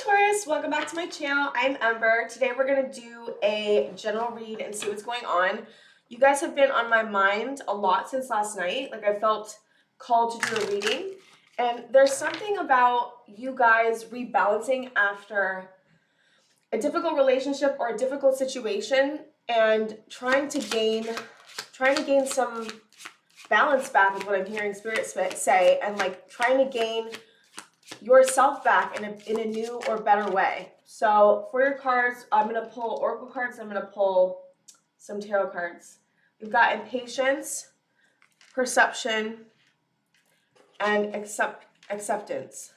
Taurus, welcome back to my channel. I'm Ember. Today we're going to do a general read and see what's going on. You guys have been on my mind a lot since last night. Like I felt called to do a reading. And there's something about you guys rebalancing after a difficult relationship or a difficult situation and trying to gain some balance back is what I'm hearing Spirit say, and like trying to gain yourself back in a new or better way. So for your cards, I'm going to pull oracle cards. I'm going to pull some tarot cards. We've got impatience, perception, and acceptance.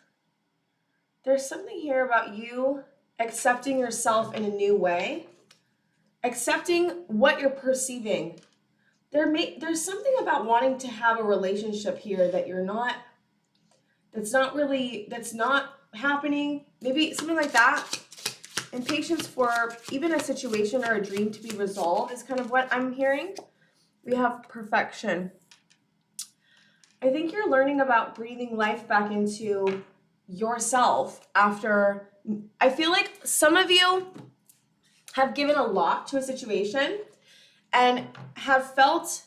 There's something here about you accepting yourself in a new way, accepting what you're perceiving. There's something about wanting to have a relationship here that you're not, that's not happening. Maybe something like that. Impatience for even a situation or a dream to be resolved is kind of what I'm hearing. We have perfection. I think you're learning about breathing life back into yourself after, I feel like some of you have given a lot to a situation and have felt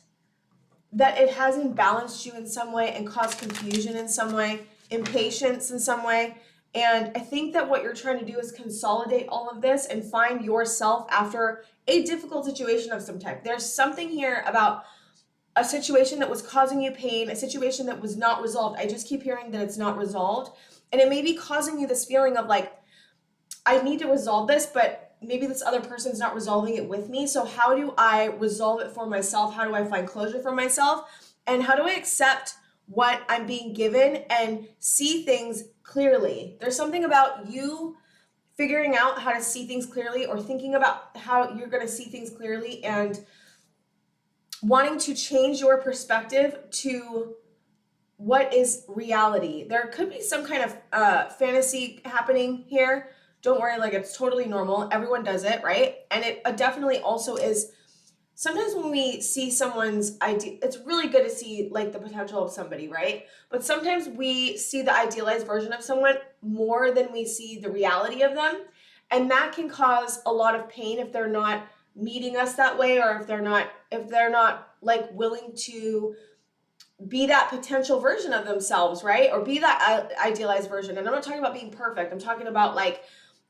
that it hasn't balanced you in some way and caused confusion in some way, impatience in some way. And I think that what you're trying to do is consolidate all of this and find yourself after a difficult situation of some type. There's something here about a situation that was causing you pain, a situation that was not resolved. I just keep hearing that it's not resolved. And it may be causing you this feeling of like, I need to resolve this, but maybe this other person's not resolving it with me. So how do I resolve it for myself? How do I find closure for myself? And how do I accept what I'm being given and see things clearly? There's something about you figuring out how to see things clearly, or thinking about how you're going to see things clearly and wanting to change your perspective to what is reality. There could be some kind of fantasy happening here. Don't worry, like it's totally normal. Everyone does it, right? And it definitely also is, sometimes when we see someone's idea, it's really good to see like the potential of somebody, right? But sometimes we see the idealized version of someone more than we see the reality of them. And that can cause a lot of pain if they're not meeting us that way, or if they're not like willing to be that potential version of themselves, right? Or be that idealized version. And I'm not talking about being perfect. I'm talking about like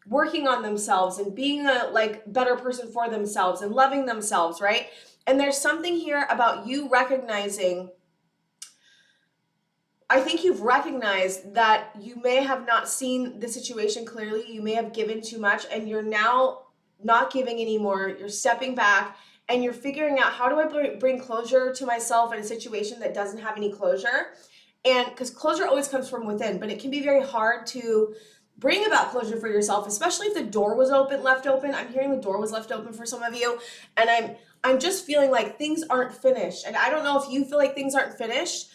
working on themselves and being a like better person for themselves and loving themselves, right? And there's something here about you recognizing, I think you've recognized that you may have not seen the situation clearly. You may have given too much and you're now not giving anymore. You're stepping back and you're figuring out, how do I bring closure to myself in a situation that doesn't have any closure? And because closure always comes from within, but it can be very hard to bring about closure for yourself, especially if the door was left open. I'm hearing the door was left open for some of you, and I'm just feeling like things aren't finished. And I don't know if you feel like things aren't finished,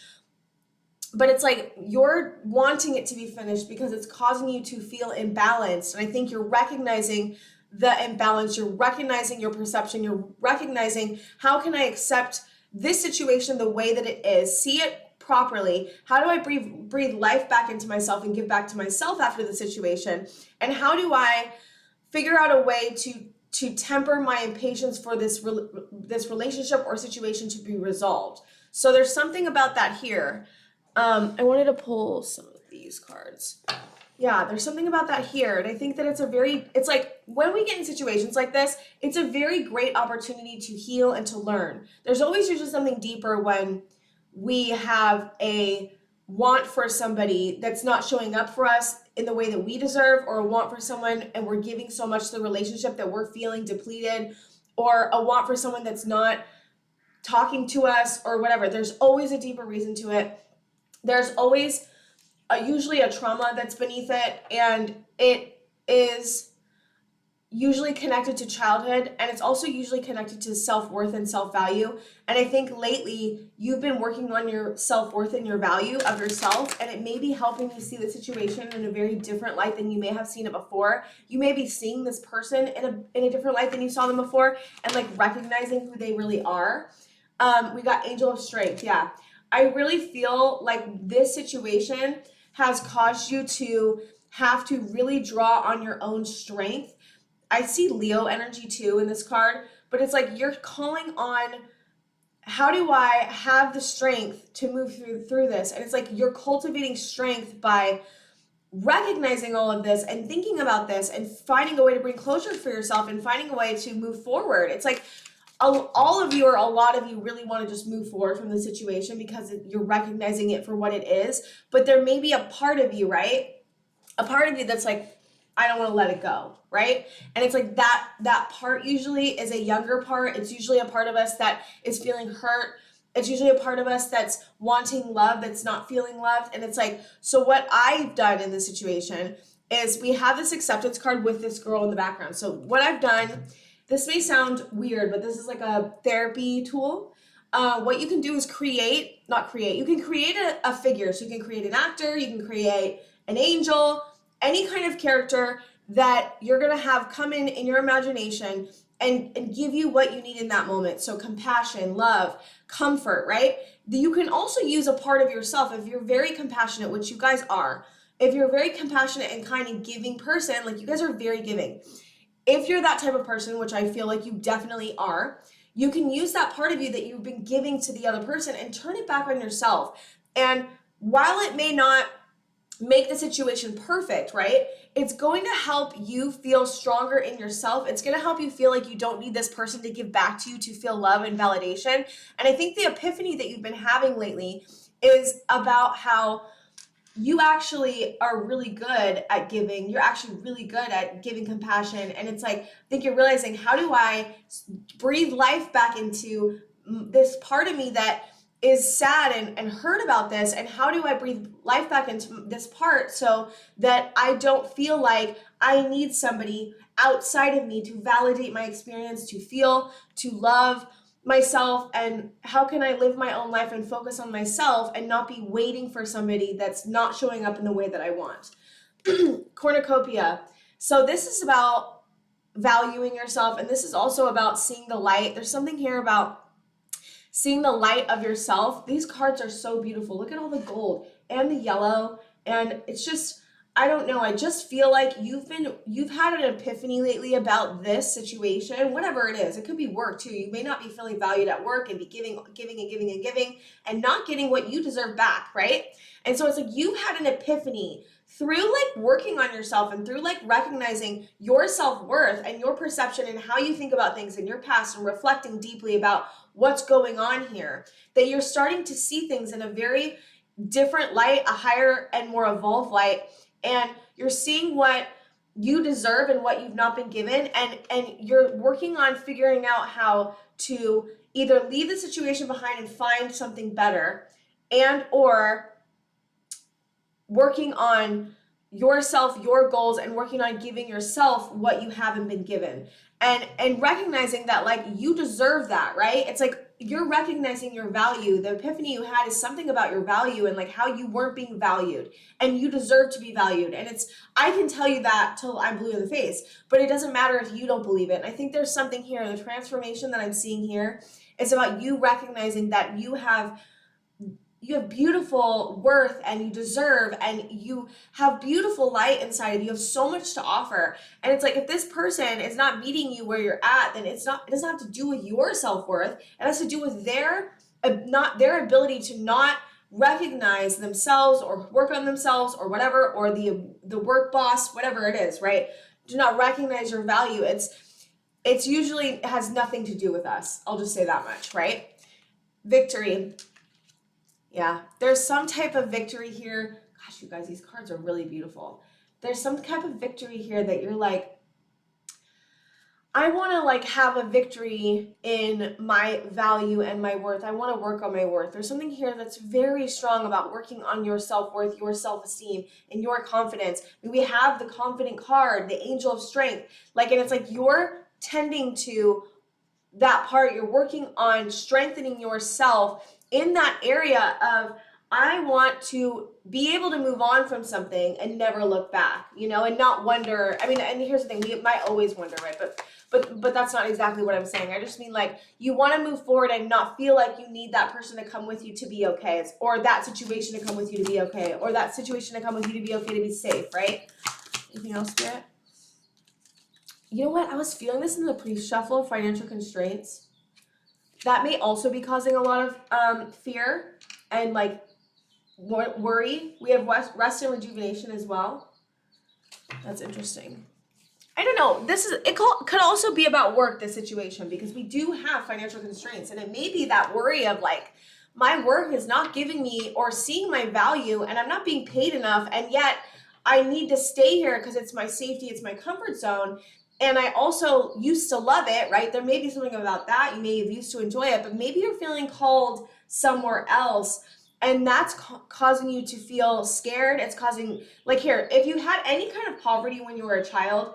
but it's like you're wanting it to be finished because it's causing you to feel imbalanced. And I think you're recognizing the imbalance, you're recognizing your perception, you're recognizing, how can I accept this situation the way that it is, see it properly, how do I breathe life back into myself and give back to myself after the situation, and how do I figure out a way to temper my impatience for this relationship or situation to be resolved. So there's something about that here. I wanted to pull some of these cards. Yeah, there's something about that here. And I think that it's like when we get in situations like this, it's a very great opportunity to heal and to learn. There's always usually something deeper when we have a want for somebody that's not showing up for us in the way that we deserve, or a want for someone and we're giving so much to the relationship that we're feeling depleted, or a want for someone that's not talking to us or whatever. There's always a deeper reason to it. There's always usually a trauma that's beneath it, and it is usually connected to childhood, and it's also usually connected to self-worth and self-value. And I think lately you've been working on your self-worth and your value of yourself, and it may be helping you see the situation in a very different light than you may have seen it before. You may be seeing this person in a different light than you saw them before, and like recognizing who they really are. We got Angel of Strength. Yeah, I really feel like this situation has caused you to have to really draw on your own strength. I see Leo energy too in this card, but it's like you're calling on, how do I have the strength to move through this? And it's like you're cultivating strength by recognizing all of this and thinking about this and finding a way to bring closure for yourself and finding a way to move forward. It's like all of you, or a lot of you, really want to just move forward from the situation because you're recognizing it for what it is. But there may be a part of you, right? A part of you that's like, I don't want to let it go, right? And it's like that part usually is a younger part. It's usually a part of us that is feeling hurt. It's usually a part of us that's wanting love, that's not feeling loved. And it's like, so what I've done in this situation is we have this acceptance card with this girl in the background. So what I've done, this may sound weird, but this is like a therapy tool. What you can do is you can create a figure. So you can create an actor, you can create an angel, any kind of character that you're going to have come in your imagination and give you what you need in that moment. So compassion, love, comfort, right? You can also use a part of yourself if you're very compassionate, which you guys are. If you're a very compassionate and kind and giving person, like you guys are very giving. If you're that type of person, which I feel like you definitely are, you can use that part of you that you've been giving to the other person and turn it back on yourself. And while it may not make the situation perfect, right? It's going to help you feel stronger in yourself. It's going to help you feel like you don't need this person to give back to you to feel love and validation. And I think the epiphany that you've been having lately is about how you actually are really good at giving. You're actually really good at giving compassion. And it's like, I think you're realizing, how do I breathe life back into this part of me that is sad and hurt about this, and how do I breathe life back into this part so that I don't feel like I need somebody outside of me to validate my experience, to feel, to love myself, and how can I live my own life and focus on myself and not be waiting for somebody that's not showing up in the way that I want. Cornucopia. So this is about valuing yourself, and this is also about seeing the light. There's something here about seeing the light of yourself. These cards are so beautiful. Look at all the gold and the yellow. And it's just, I don't know. I just feel like you've had an epiphany lately about this situation, whatever it is. It could be work too. You may not be feeling valued at work and be giving and not getting what you deserve back, right? And so it's like you've had an epiphany through like working on yourself and through like recognizing your self-worth and your perception and how you think about things in your past and reflecting deeply about what's going on here, that you're starting to see things in a very different light, a higher and more evolved light, and you're seeing what you deserve and what you've not been given, and you're working on figuring out how to either leave the situation behind and find something better, and or working on yourself, your goals, and working on giving yourself what you haven't been given. And recognizing that like you deserve that, right? It's like you're recognizing your value. The epiphany you had is something about your value and like how you weren't being valued, and you deserve to be valued. And it's, I can tell you that till I'm blue in the face, but it doesn't matter if you don't believe it. And I think there's something here, the transformation that I'm seeing here is about you recognizing that you have beautiful worth and you deserve, and you have beautiful light inside of you. You have so much to offer. And it's like, if this person is not meeting you where you're at, then it doesn't have to do with your self-worth. It has to do with their ability to not recognize themselves or work on themselves or whatever, or the work boss, whatever it is, right? Do not recognize your value. It's usually has nothing to do with us. I'll just say that much, right? Victory. Yeah, there's some type of victory here. Gosh, you guys, these cards are really beautiful. There's some type of victory here that you're like, I want to like have a victory in my value and my worth. I want to work on my worth. There's something here that's very strong about working on your self-worth, your self-esteem, and your confidence. We have the confident card, the angel of strength. Like, and it's like you're tending to that part. You're working on strengthening yourself in that area of, I want to be able to move on from something and never look back, you know, and not wonder. I mean, and here's the thing, we might always wonder, right? But that's not exactly what I'm saying. I just mean like you want to move forward and not feel like you need that person to come with you to be okay, or that situation to come with you to be okay, or that situation to come with you to be okay, to be safe, right? Anything else, Spirit? You know what? I was feeling this in the pre-shuffle, financial constraints. That may also be causing a lot of fear and like worry. We have rest and rejuvenation as well. That's interesting. I don't know. Could also be about work, this situation, because we do have financial constraints, and it may be that worry of like, my work is not giving me or seeing my value, and I'm not being paid enough, and yet I need to stay here because it's my safety, it's my comfort zone, and I also used to love it, right? There may be something about that. You may have used to enjoy it, but maybe you're feeling called somewhere else, and that's causing you to feel scared. It's causing, like here, if you had any kind of poverty when you were a child,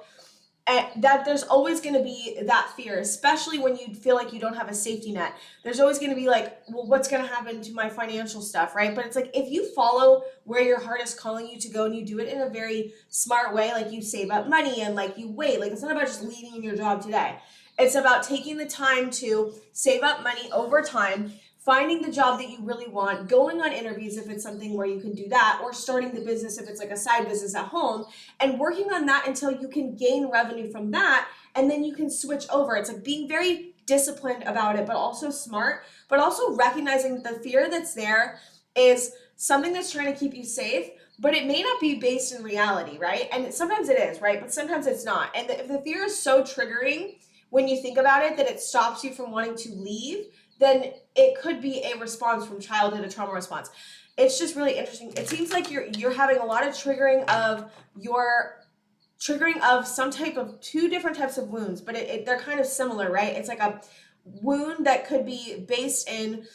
that there's always going to be that fear, especially when you feel like you don't have a safety net. There's always going to be like, well, what's going to happen to my financial stuff, right? But it's like, if you follow where your heart is calling you to go and you do it in a very smart way, like you save up money and like you wait, like it's not about just leaving your job today. It's about taking the time to save up money over time, finding the job that you really want, going on interviews if it's something where you can do that, or starting the business if it's like a side business at home, and working on that until you can gain revenue from that, and then you can switch over. It's like being very disciplined about it, but also smart, but also recognizing that the fear that's there is something that's trying to keep you safe, but it may not be based in reality, right? And sometimes it is, right? But sometimes it's not. And if the fear is so triggering when you think about it that it stops you from wanting to leave, then it could be a response from childhood, a trauma response. It's just really interesting. It seems like you're having a lot of triggering of some type of two different types of wounds, but they're kind of similar, right? It's like a wound that could be based in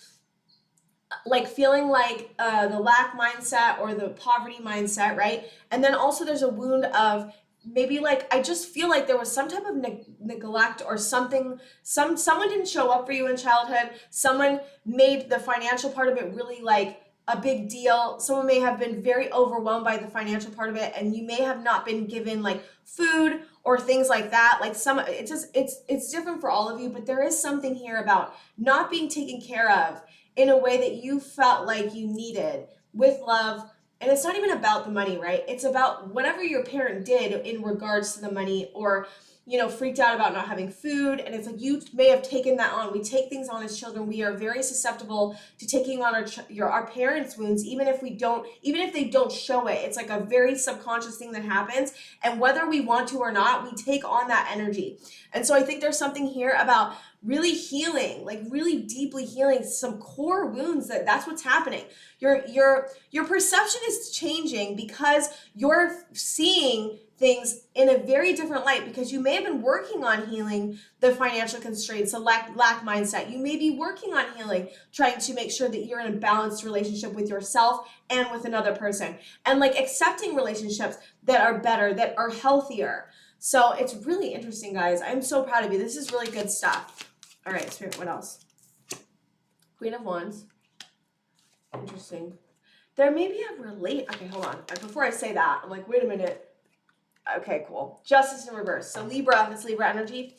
like feeling like the lack mindset or the poverty mindset, right? And then also there's a wound of maybe like, I just feel like there was some type of neglect or something, someone didn't show up for you in childhood. Someone made the financial part of it really like a big deal. Someone may have been very overwhelmed by the financial part of it, and you may have not been given like food or things like that. Like it's different for all of you, but there is something here about not being taken care of in a way that you felt like you needed, with love. And it's not even about the money, right? It's about whatever your parent did in regards to the money, or, you know, freaked out about not having food. And it's like, you may have taken that on. We take things on as children. We are very susceptible to taking on our parents' wounds, even if they don't show it. It's like a very subconscious thing that happens. And whether we want to or not, we take on that energy. And so I think there's something here about really healing, like really deeply healing some core wounds. That's what's happening. Your perception is changing because you're seeing things in a very different light, because you may have been working on healing the financial constraints, the lack mindset. You may be working on healing, trying to make sure that you're in a balanced relationship with yourself and with another person, and like accepting relationships that are better, that are healthier. So it's really interesting, guys. I'm so proud of you. This is really good stuff. All right, Spirit, what else? Queen of Wands. Interesting. There may be okay, hold on. Before I say that, I'm like, wait a minute. Okay, cool. Justice in reverse. So Libra, this Libra energy.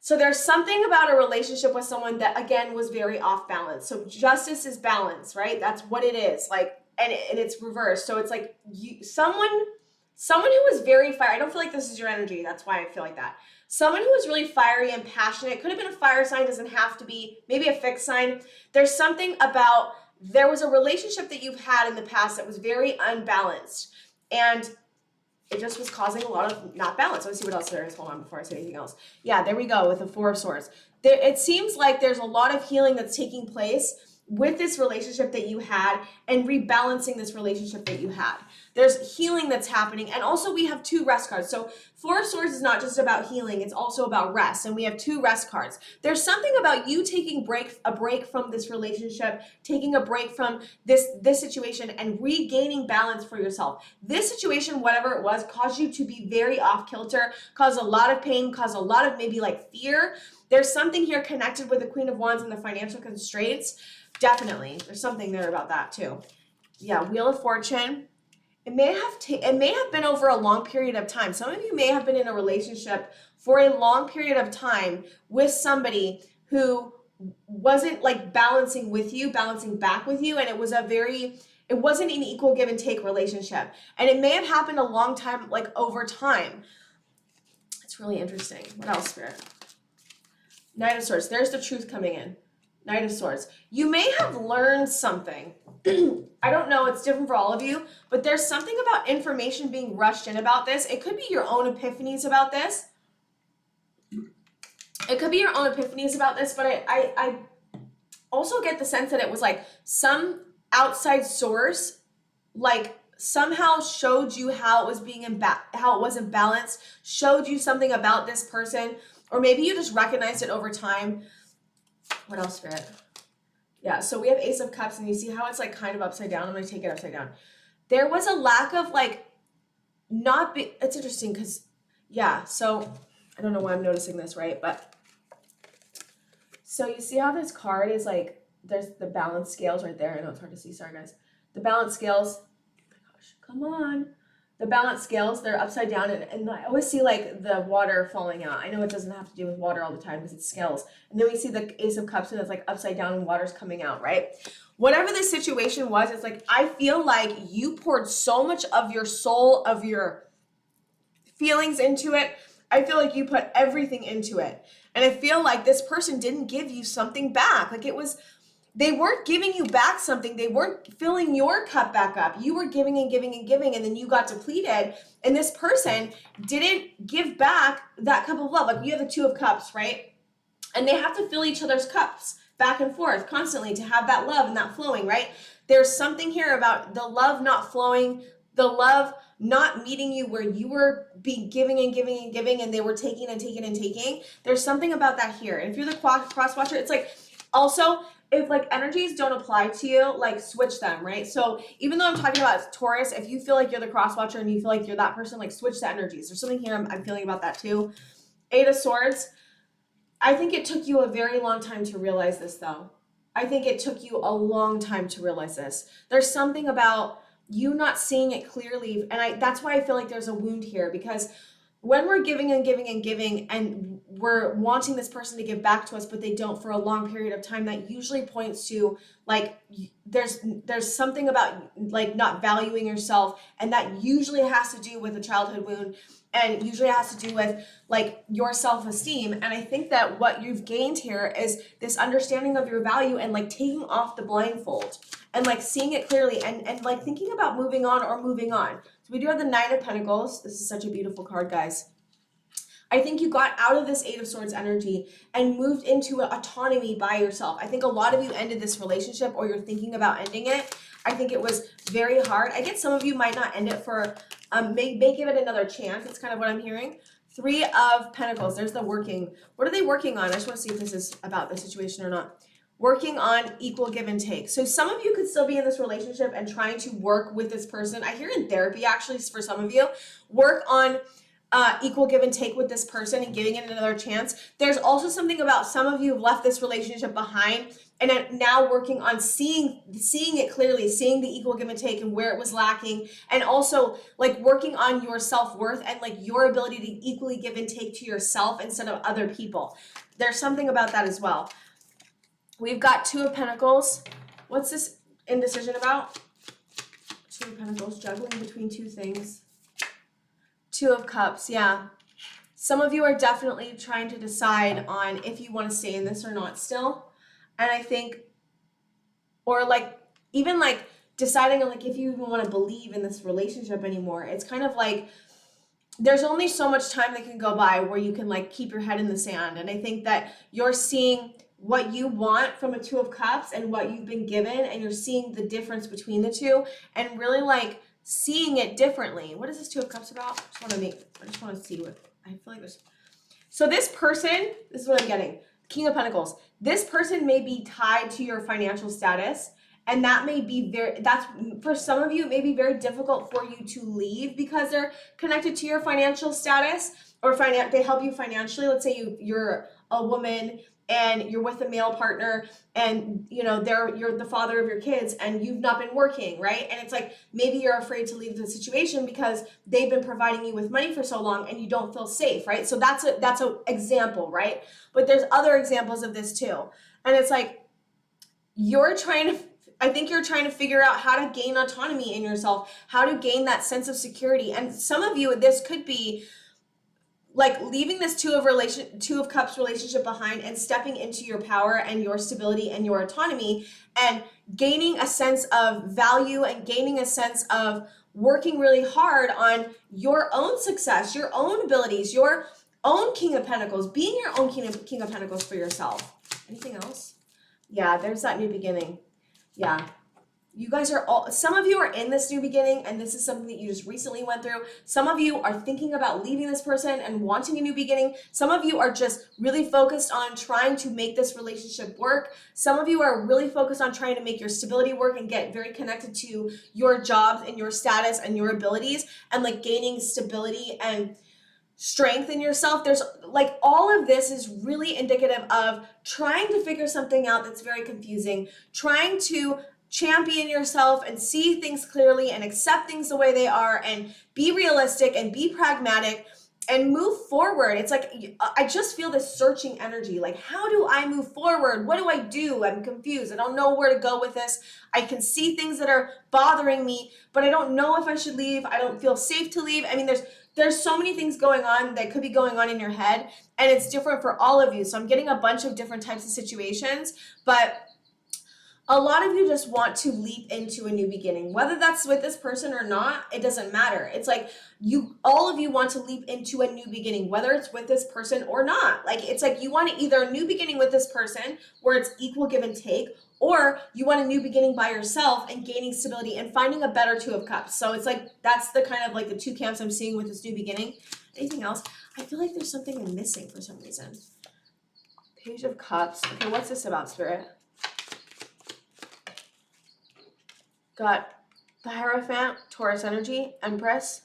So there's something about a relationship with someone that, again, was very off balance. So justice is balance, right? That's what it is. Like, and it's reversed. So it's like someone who was very fiery. I don't feel like this is your energy. That's why I feel like that. Someone who was really fiery and passionate. It could have been a fire sign, doesn't have to be. Maybe a fixed sign. There's something about, there was a relationship that you've had in the past that was very unbalanced. And it just was causing a lot of not balance. Let's see what else there is. Hold on before I say anything else. Yeah, there we go with the Four of Swords. It seems like there's a lot of healing that's taking place with this relationship that you had, and rebalancing this relationship that you had. There's healing that's happening. And also we have two rest cards. So Four of Swords is not just about healing, it's also about rest. And we have two rest cards. There's something about you taking a break from this relationship, taking a break from this situation, and regaining balance for yourself. This situation, whatever it was, caused you to be very off kilter, caused a lot of pain, caused a lot of maybe like fear. There's something here connected with the Queen of Wands and the financial constraints. Definitely. There's something there about that too. Yeah, Wheel of Fortune. It may have been over a long period of time. Some of you may have been in a relationship for a long period of time with somebody who wasn't like balancing with you, balancing back with you, and it wasn't an equal give and take relationship. And it may have happened a long time, like over time. It's really interesting. What else, Spirit? Knight of Swords. There's the truth coming in. Knight of Swords. You may have learned something. I don't know, it's different for all of you, but there's something about information being rushed in about this. It could be your own epiphanies about this. It could be your own epiphanies about this, but I also get the sense that it was like some outside source, like somehow showed you how it was how it wasn't balanced, showed you something about this person, or maybe you just recognized it over time. What else, Spirit? Yeah, so we have Ace of Cups, and you see how it's like kind of upside down. I'm going to take it upside down. There was a lack of like it's interesting because, yeah, so I don't know why I'm noticing this, right? But so you see how this card is like, there's the balance scales right there. I know it's hard to see. Sorry, guys. The balance scales. Oh my gosh, come on. The balance scales, they're upside down, and I always see like the water falling out. I know it doesn't have to do with water all the time because it's scales. And then we see the Ace of Cups, and it's like upside down and water's coming out, right? Whatever the situation was, it's like, I feel like you poured so much of your soul, of your feelings into it. I feel like you put everything into it. And I feel like this person didn't give you something back. Like they weren't giving you back something. They weren't filling your cup back up. You were giving and giving and giving, and then you got depleted. And this person didn't give back that cup of love. Like you have the Two of Cups, right? And they have to fill each other's cups back and forth constantly to have that love and that flowing, right? There's something here about the love not flowing, the love not meeting you where you were giving and giving and giving, and they were taking and taking and taking. There's something about that here. And if you're the cross watcher, it's like also, if like energies don't apply to you, like switch them, right? So even though I'm talking about Taurus, if you feel like you're the cross watcher and you feel like you're that person, like switch the energies. There's something here I'm feeling about that too. Eight of Swords. I think it took you a very long time to realize this though. I think it took you a long time to realize this. There's something about you not seeing it clearly. And that's why I feel like there's a wound here, because when we're giving and giving and giving and we're wanting this person to give back to us, but they don't for a long period of time, that usually points to like there's something about like not valuing yourself, and that usually has to do with a childhood wound, and usually has to do with like your self-esteem. And I think that what you've gained here is this understanding of your value and like taking off the blindfold and like seeing it clearly and like thinking about moving on or moving on. So we do have the Nine of Pentacles. This is such a beautiful card, guys. I think you got out of this Eight of Swords energy and moved into autonomy by yourself. I think a lot of you ended this relationship, or you're thinking about ending it. I think it was very hard. I get some of you might not end it for, may give it another chance. That's kind of what I'm hearing. Three of Pentacles. There's the working. What are they working on? I just want to see if this is about the situation or not. Working on equal give and take. So some of you could still be in this relationship and trying to work with this person. I hear in therapy, actually, for some of you, work on equal give and take with this person and giving it another chance. There's also something about some of you have left this relationship behind and are now working on seeing it clearly, seeing the equal give and take and where it was lacking, and also like working on your self-worth and like your ability to equally give and take to yourself instead of other people. There's something about that as well. We've got Two of Pentacles. What's this indecision about? Two of Pentacles, juggling between two things. Two of Cups, yeah. Some of you are definitely trying to decide on if you want to stay in this or not still. And I think, or like, even like deciding on like if you even want to believe in this relationship anymore. It's kind of like, there's only so much time that can go by where you can like keep your head in the sand. And I think that you're seeing what you want from a Two of Cups and what you've been given, and you're seeing the difference between the two and really like seeing it differently. What is this Two of Cups about? I just want to see what I feel like there's. So this person, this is what I'm getting. King of Pentacles. This person may be tied to your financial status, and that may be that's for some of you, it may be very difficult for you to leave because they're connected to your financial status, or they help you financially. Let's say you're a woman and you're with a male partner, and you know you're the father of your kids, and you've not been working, right? And it's like maybe you're afraid to leave the situation because they've been providing you with money for so long and you don't feel safe, right? So that's a example, right? But there's other examples of this too. And it's like I think you're trying to figure out how to gain autonomy in yourself, how to gain that sense of security. And some of you, this could be like leaving this two of cups relationship behind and stepping into your power and your stability and your autonomy, and gaining a sense of value and gaining a sense of working really hard on your own success, your own abilities, your own King of Pentacles, being your own King of Pentacles for yourself. Anything else? Yeah, there's that new beginning. Yeah. You guys are some of you are in this new beginning, and this is something that you just recently went through. Some of you are thinking about leaving this person and wanting a new beginning. Some of you are just really focused on trying to make this relationship work. Some of you are really focused on trying to make your stability work and get very connected to your jobs and your status and your abilities, and like gaining stability and strength in yourself. There's like all of this is really indicative of trying to figure something out that's very confusing, trying to champion yourself and see things clearly and accept things the way they are and be realistic and be pragmatic and move forward. It's like I just feel this searching energy. Like, how do I move forward? What do I do? I'm confused. I don't know where to go with this. I can see things that are bothering me, but I don't know if I should leave. I don't feel safe to leave. I mean, there's so many things going on that could be going on in your head, and it's different for all of you. So I'm getting a bunch of different types of situations, but a lot of you just want to leap into a new beginning, whether that's with this person or not, it doesn't matter. It's like all of you want to leap into a new beginning, whether it's with this person or not. Like, it's like you want either a new beginning with this person where it's equal give and take, or you want a new beginning by yourself and gaining stability and finding a better Two of Cups. So it's like, that's the kind of like the two camps I'm seeing with this new beginning. Anything else? I feel like there's something I'm missing for some reason. Page of Cups. Okay, what's this about, Spirit? Got the Hierophant, Taurus energy, Empress.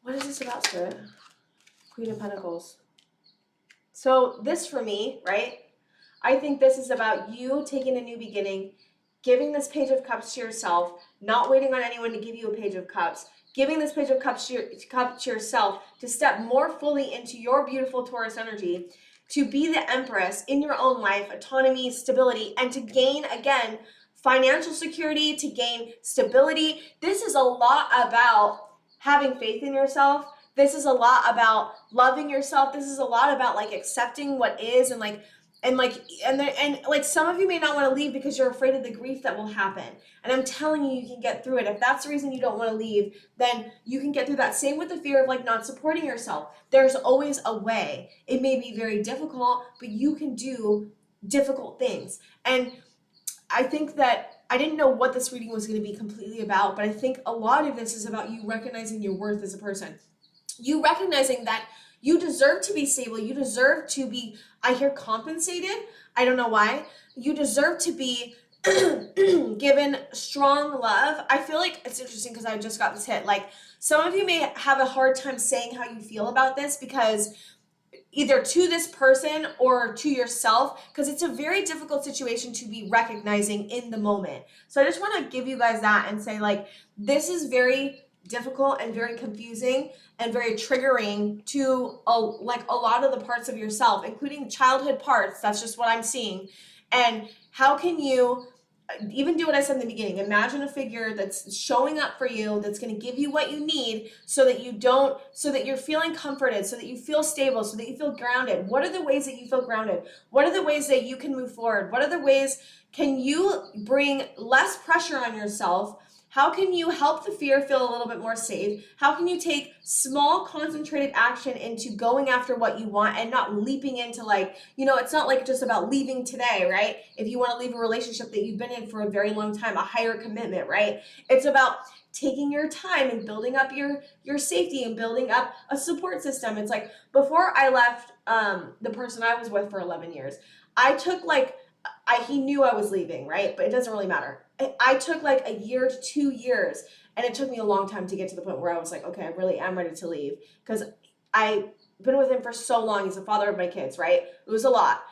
What is this about, Spirit? Queen of Pentacles. So this for me, right? I think this is about you taking a new beginning, giving this Page of Cups to yourself, not waiting on anyone to give you a Page of Cups, giving this Page of Cups to yourself to step more fully into your beautiful Taurus energy, to be the Empress in your own life, autonomy, stability, and to gain, again, financial security, to gain stability. This is a lot about having faith in yourself. This is a lot about loving yourself. This is a lot about like accepting what is, and some of you may not want to leave because you're afraid of the grief that will happen. And I'm telling you, you can get through it. If that's the reason you don't want to leave, then you can get through that. Same with the fear of like not supporting yourself. There's always a way. It may be very difficult, but you can do difficult things. And I think that I didn't know what this reading was going to be completely about, but I think a lot of this is about you recognizing your worth as a person. You recognizing that you deserve to be stable. You deserve to be, I hear, compensated. I don't know why. You deserve to be given strong love. I feel like it's interesting because I just got this hit. Like, some of you may have a hard time saying how you feel about this, because either to this person or to yourself, because it's a very difficult situation to be recognizing in the moment. So I just want to give you guys that and say, like, this is very difficult and very confusing and very triggering to a lot of the parts of yourself, including childhood parts. That's just what I'm seeing. And how can you even do what I said in the beginning? Imagine a figure that's showing up for you, that's going to give you what you need, so that you're feeling comforted, so that you feel stable, so that you feel grounded. What are the ways that you feel grounded? What are the ways that you can move forward? What are the ways can you bring less pressure on yourself? How can you help the fear feel a little bit more safe? How can you take small concentrated action into going after what you want and not leaping into it's not like just about leaving today, right? If you want to leave a relationship that you've been in for a very long time, a higher commitment, right? It's about taking your time and building up your safety and building up a support system. It's like, before I left the person I was with for 11 years, he knew I was leaving, right? But it doesn't really matter. I took like a year to 2 years, and it took me a long time to get to the point where I was like, okay, I really am ready to leave, because I been with him for so long. He's the father of my kids, right? It was a lot.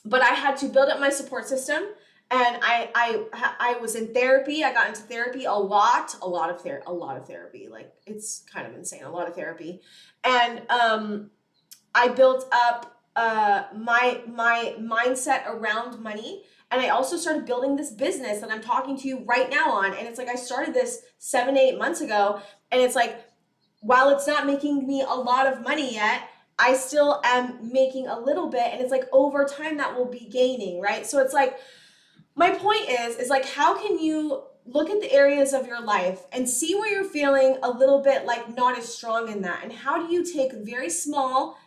But I had to build up my support system, and I was in therapy. I got into therapy a lot of therapy. Like, it's kind of insane, a lot of therapy. And I built up my mindset around money, and I also started building this business that I'm talking to you right now on. And it's like, I started this 7-8 months ago, and it's like, while it's not making me a lot of money yet, I still am making a little bit, and it's like over time that will be gaining, right? So it's like, my point is like, how can you look at the areas of your life and see where you're feeling a little bit like not as strong in that, and how do you take very small,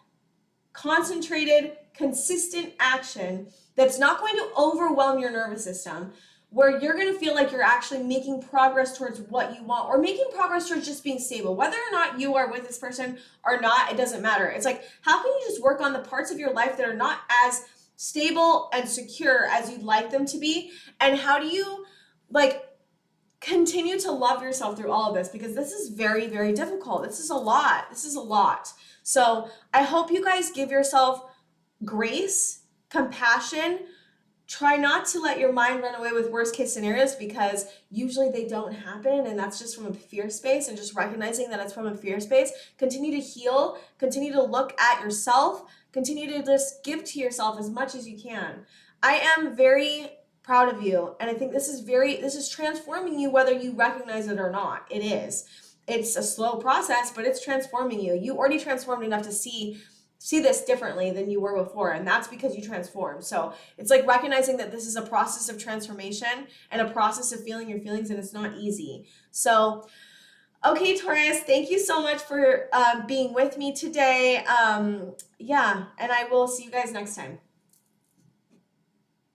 concentrated, consistent action that's not going to overwhelm your nervous system, where you're going to feel like you're actually making progress towards what you want, or making progress towards just being stable. Whether or not you are with this person or not, it doesn't matter. It's like, how can you just work on the parts of your life that are not as stable and secure as you'd like them to be? And how do you like continue to love yourself through all of this? Because this is very, very difficult. This is a lot. So I hope you guys give yourself grace, compassion. Try not to let your mind run away with worst case scenarios, because usually they don't happen, and that's just from a fear space, and just recognizing that it's from a fear space. Continue to heal, continue to look at yourself, continue to just give to yourself as much as you can. I am very proud of you, and I think this is transforming you, whether you recognize it or not. It is. It's a slow process, but it's transforming you. You already transformed enough to see this differently than you were before, and that's because you transformed. So it's like recognizing that this is a process of transformation and a process of feeling your feelings, and it's not easy. So okay, Taurus, thank you so much for being with me today. Yeah, and I will see you guys next time.